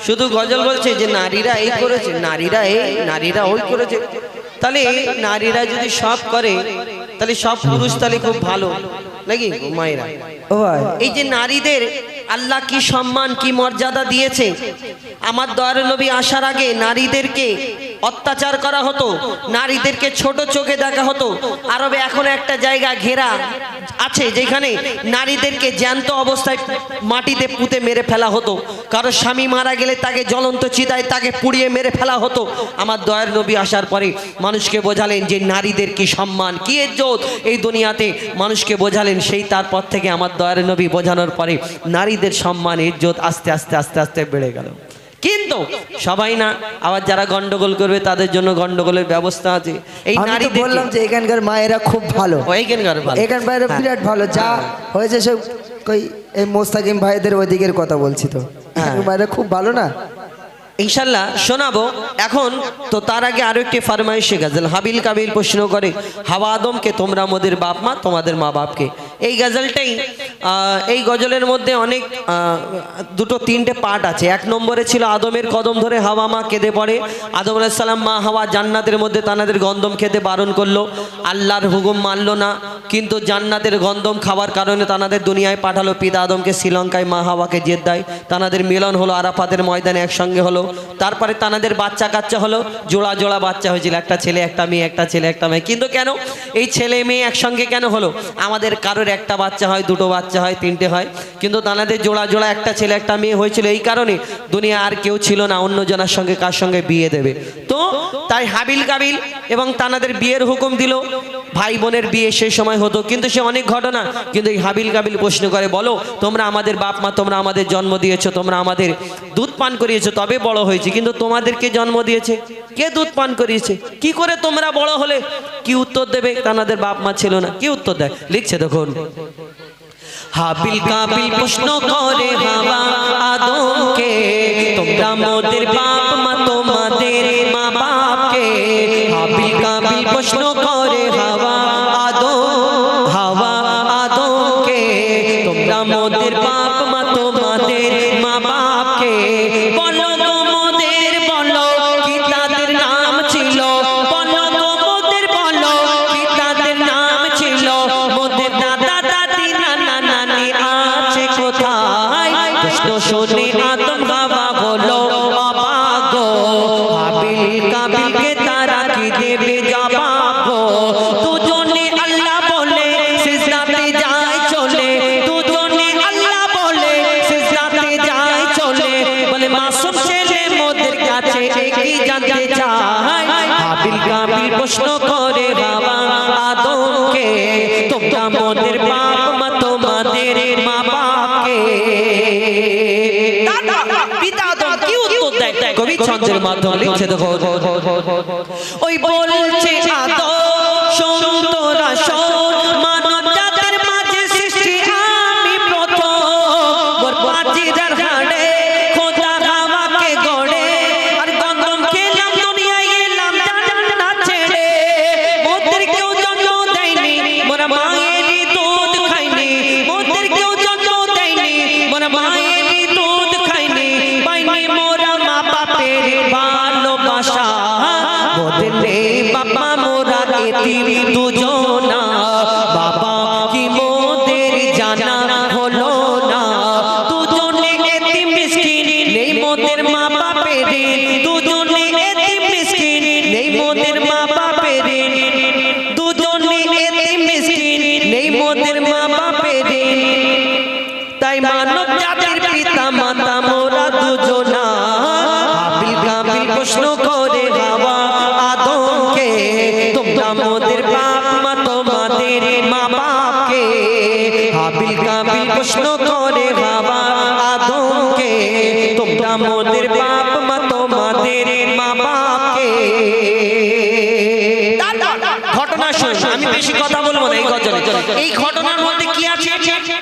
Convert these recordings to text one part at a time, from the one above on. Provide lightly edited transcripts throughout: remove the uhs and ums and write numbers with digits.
শুধু গজল বলছে যে নারীরা এই করেছে, নারীরা এই, নারীরা ওই করেছে। তাহলে নারীরা যদি সব করে তাহলে সব পুরুষ তাহলে খুব ভালো নাকি মায়েরা? ও ভাই, এই যে নারীদের আল্লাহ কি সম্মান কি মর্যাদা দিয়েছে। আমার দয়ার নবী আসার আগে নারীদেরকে অত্যাচার করা হতো, নারীদেরকে ছোট চোখে দেখা হতো। আরবে এখন একটা জায়গা ঘেরা আছে যেখানে নারীদেরকে জ্যান্ত অবস্থায় মাটিতে পুঁতে মেরে ফেলা হতো। কারো স্বামী মারা গেলে তাকে জ্বলন্ত চিতায় তাকে পুড়িয়ে মেরে ফেলা হতো। আমার দয়ার নবী আসার পরে মানুষকে বোঝালেন যে নারীদের কি সম্মান কি ইজ্জত এই দুনিয়াতে, মানুষকে বোঝালেন। সেই তারপর থেকে আমার দয়ার নবী বোঝানোর পরে নারীদের সম্মান ইজ্জত আস্তে আস্তে আস্তে আস্তে বেড়ে গেল। কিন্তু সবাই না, আবার যারা গন্ডগোল করবে তাদের জন্য গন্ডগোলের ব্যবস্থা আছে। এই নারী বললাম যে এখানকার মায়েরা খুব ভালো, এখানকার মায়েরা বিরাট ভালো। যা হয়েছে সব কই এই মোস্তাকিম ভাইদের ওইদিকের কথা বলছি তো, মায়েরা খুব ভালো না ইনশাল্লাহ শোনাবো এখন। তো তার আগে আরো একটি ফরমাইশে গজল। হাবিল কাবিল প্রশ্ন করে হাওয়া আদমকে তোমরা মোদের বাপ মা তোমাদের মা বাপকে। এই গজলটাই এই গজলের মধ্যে অনেক দুটো তিনটে পার্ট আছে। এক নম্বরে ছিল আদমের কদম ধরে হাওয়া মা কেঁদে পড়ে। আদম আলাইহিস সালাম মা হাওয়া জান্নাতের মধ্যে তানাদের গন্ধম খেতে বারণ করলো, আল্লাহর হুকুম মানলো না, কিন্তু জান্নাতের গন্ধম খাওয়ার কারণে তানাদের দুনিয়ায় পাঠালো। পিতা আদমকে শ্রীলঙ্কায়, মা হাওয়াকে জেদ্দায়, তানাদের মিলন হলো আরাফাতের ময়দানে একসঙ্গে হলো। তারপরে তানাদের বাচ্চা কাচ্চা হলো, জোড়া জোড়া বাচ্চা হয়েছিল, একটা ছেলে একটা মেয়ে, একটা ছেলে একটা মেয়ে। কিন্তু কেন এই ছেলে মেয়ে একসঙ্গে কেন হলো? আমাদের কারোর একটা বাচ্চা হয়, দুটো বাচ্চা হয়, তিনটে হয়, কিন্তু তানাদের জোড়া জোড়া একটা ছেলে একটা মেয়ে হয়েছিল। এই কারণে দুনিয়া আর কেউ ছিল না অন্য জনের সঙ্গে কার সঙ্গে বিয়ে দেবে। তো তাই হাবিল কাবিল এবং তানাদের বিয়ের হুকুম দিল। ভাই বোনের বিয়ে সেই সময় হতো, কিন্তু সে অনেক ঘটনা। কিন্তু এই হাবিল কাবিল প্রশ্ন করে, বলো তোমরা আমাদের বাপ মা, তোমরা আমাদের জন্ম দিয়েছো, তোমরা আমাদের দুধ পান করিয়েছো তবে বড় হয়েছে, কিন্তু তোমাদেরকে জন্ম দিয়েছে কে? দুধ পান করিয়েছে। কি করে তোমরা বড় হলে? কি উত্তর দেবে? তানাদের বাপ মা ছিল না। কি উত্তর দেয় লিখছে দেখুন। হাবিল কাবিল প্রশ্ন করে হাওয়া আদমকে, তোমরা মোদের বাপ মা তোমাদের মা বাপকে। হাবিল কাবিল প্রশ্ন করে হাওয়া আদমকে, তোমরা মোদের বাপ মা তোমাদের মা বাপকে। বলো গো মোদের, বলো কি তাদের নাম ছিল? বলো গো মোদের, বলো কি তাদের নাম ছিল? মোদের দাদা দাদি নানা নানি আছে কোথায়? প্রশ্ন শুনে আদম হাওয়া হলো অবাক গো। হাবিল কাবিলকে তারা কি দেবে জবাব গো? দুজনে আল্লাহ বলে সিজদাতে যায় চলে, দুজনে আল্লাহ বলে সিজদাতে যায় চলে। বলে মাসুম ছেলে মোদের কাছে কি জানতে চায়? হাবিল কাবিল প্রশ্ন করে হাওয়া আদমকে, তোমরা মোদের বাপ মা তোমাদের মা বাপকে। পিতা আদম কি উত্তর দেয়? কবি ছন্দের মাধ্যমে লিখছে দেখো। ওই বলছে আদম শোন তোরা শোন, মানব জাতির মাঝে সৃষ্টি আমি প্রথম। মোর পাঁচিরার হাড়ে খোদা হাওয়াকে গড়ে, আর গন্ধম খেলাম দুনিয়ায় এলাম জান্নাত ছেড়ে। মোদের কেউ জন্ম দেয়নি, মোরা মায়েরই দুধ খাইনি। মোদের কেউ জন্ম দেয়নি, মোরা মায়েরই দুধ খাইনি। পাইনি মোরা মা বাপের ভালোবাসা, মোদের নেই বাবা মোরা এতিম দুজনা। বাবা কি মোদের জানা হলো না? দুজনে এতিম মিসকিন নেই মোদের মা বাপের, দুজনে এতিম মিসকিন নেই মোদের মা বাপের, দুজনে এতিম মিসকিন নেই মোদের মা বাপের। তাই মানব জাতির পিতা মাতা মোরা দুজনা। হাবিল কাবিল প্রশ্ন করে হাওয়া আদমকে, তোমরা মোদের বাপ মা তোমাদের মা বাপকে। হাবিল কাবিল প্রশ্ন করে হাওয়া আদমকে, তোমরা মোদের বাপ মা তোমাদের মা বাপকে। ঘটনা শুন, আমি বেশি কথা বলবো না এই গজলে। এই ঘটনার মধ্যে কি আছে?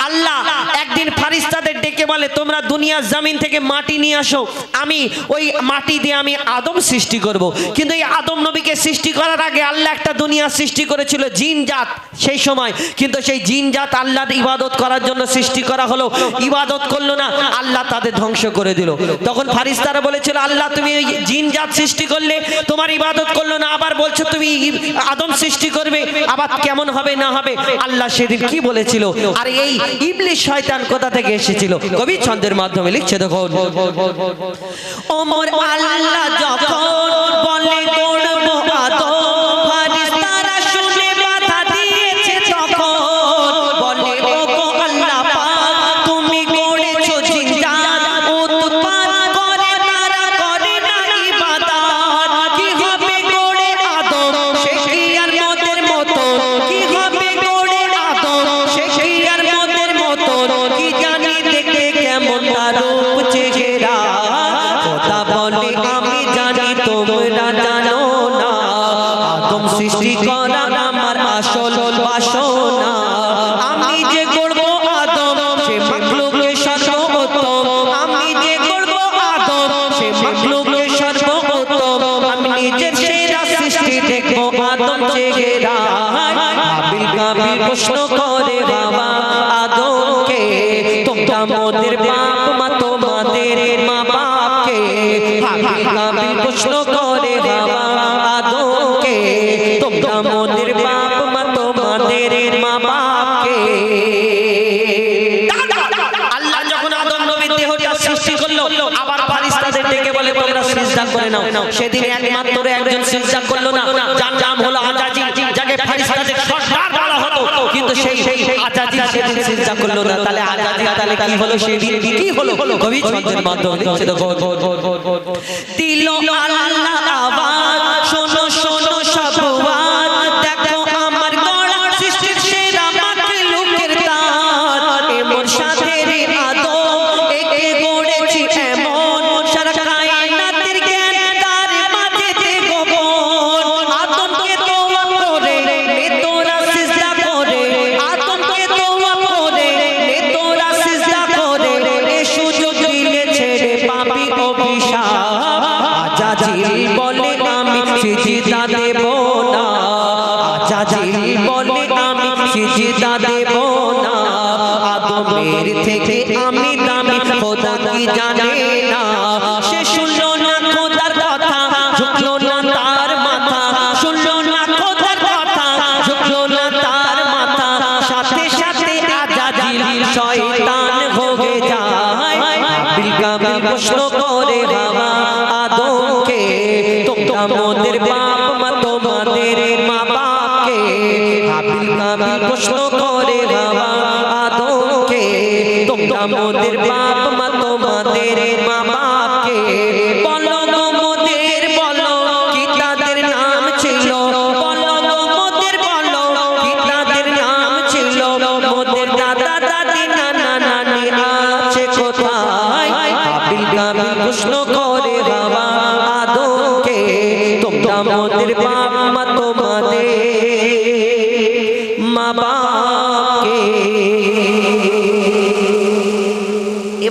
আল্লাহ একদিন ফারিস্তাদের ডেকে বলে তোমরা দুনিয়ার জমিন থেকে মাটি নিয়ে আসো, আমি ওই মাটি দিয়ে আমি আদম সৃষ্টি করব। কিন্তু এই আদম নবীকে সৃষ্টি করার আগে আল্লাহ একটা দুনিয়া সৃষ্টি করেছিল জিন জাত সেই সময়, কিন্তু সেই জিন জাত আল্লাহর ইবাদত করার জন্য সৃষ্টি করা হলো, ইবাদত করলো না, আল্লাহ তাদের ধ্বংস করে দিল। তখন ফারিস্তারা বলেছিল আল্লাহ তুমি ওই জিন জাত সৃষ্টি করলে, তোমার ইবাদত করলো না, আবার বলছো তুমি আদম সৃষ্টি করবে, আবার কেমন হবে না হবে। আল্লাহ সেদিন কি বলেছিল, আর এই ইবলিস শয়তান কোথা থেকে এসেছিল কবি ছন্দের মাধ্যমে লিখছে দেখো, ওমর আল্লাহ যখন বলে করব আদম, ফারিস্তারা শুনে বাধা দিয়েছে তখন, বলে ওগো আল্লাহ পাক তুমি করেছো জিন জাত, উৎপাত করে তারা করে না ইবাদত, কি হবে গড়ে আদম সে কি আর মদের মতো, কি হবে গড়ে আদম সে কি আর মদের মতো, কি জানি দেখে কেমন তার রূপ চেহারা, কথা বলে আমি জানি তোমরা জানো না, আদম সৃষ্টি করা আমার আসল বাসনা, আমি যে গড়ব আদম সে মাখলুকে সর্বোত্তম, আমি যে গড়ব আদম সে মাখলুকে সর্বোত্তম, আমি নিজের সেরা সৃষ্টি দেখবো আদম চেহারা। হাবিল কাবিল প্রশ্ন করে বাবা আদমকে, তোমরা মোদের বাপ মা তোমাদের মা বাপকে, হাবিল কাবিল প্রশ্ন করে বাবা আদমকে, তোমরা মোদের বাপ মা তোমাদের মা বাপকে। আল্লাহ যখন আদম নবীর দেহটা সৃষ্টি করলো, আবার ফারিস্তাদের ডেকে বলে তোমরা সিজদা করে নাও। সেদিন একমাত্র একজন সিজদা করলো না, যার নাম হলো আজাজিল, যাকে ফারিস্তাদের সর্দার বলা হতো, কিন্তু সেই আজাজিল সেদিন সিজদা করলো না। তাহলে আজাজিল তাহলে কি হলো, সেদিন কি হলো কবি ছন্দের মাধ্যমে লিখছে দেখো, দিল আল্লাহ আওয়াজ শোনো শোনো সব ওয়াজ, দেখো আমার গড়া সৃষ্টির সেরা মাখলুকের তাজ, এমন সাথের আদম একে গড়েছি এমন, সারা কায়নাতের জ্ঞান তার মাঝেতে গোপন, আদমকে দোয়া করে নে তোরা সিজদা করে, আদমকে দোয়া করে নে তোরা সিজদা করে, এ সুযোগ দিলে ছেড়ে পাপি অভিশাপ, আজাজিল বলে আমি সিজদা দেব না, আজাজিল বলে আমি সিজদা দেব না, আদমের থেকে আমি দামি খোদা কি জানে না, সে শুনলো না খোদার কথা ঝুঁকলো না তার মাথা, শুনলো না খোদার কথা ঝুঁকলো না তার মাথা, সাথে সাথে আজাজিল শয়তান হয়ে যায়। হাবিল কাবিল প্রশ্ন করে বাবা আদমকে, তোমরা মোদের বাপ মা তোমাদের মা বাপকে, হাবিল কাবিল প্রশ্ন করে বাবা আদমকে, তোমরা মোদের বাপ মা তোমাদের মা বাপকে, বলো গো মোদের বলো কি তাদের নাম ছিল, বলো গো মোদের বলো কি তাদের নাম ছিল, মোদের দাদা দাদি নানা নানি আছে কোথায়। হাবিল কাবিল প্রশ্ন করে বাবা আদমকে, তোমরা মোদের বাপ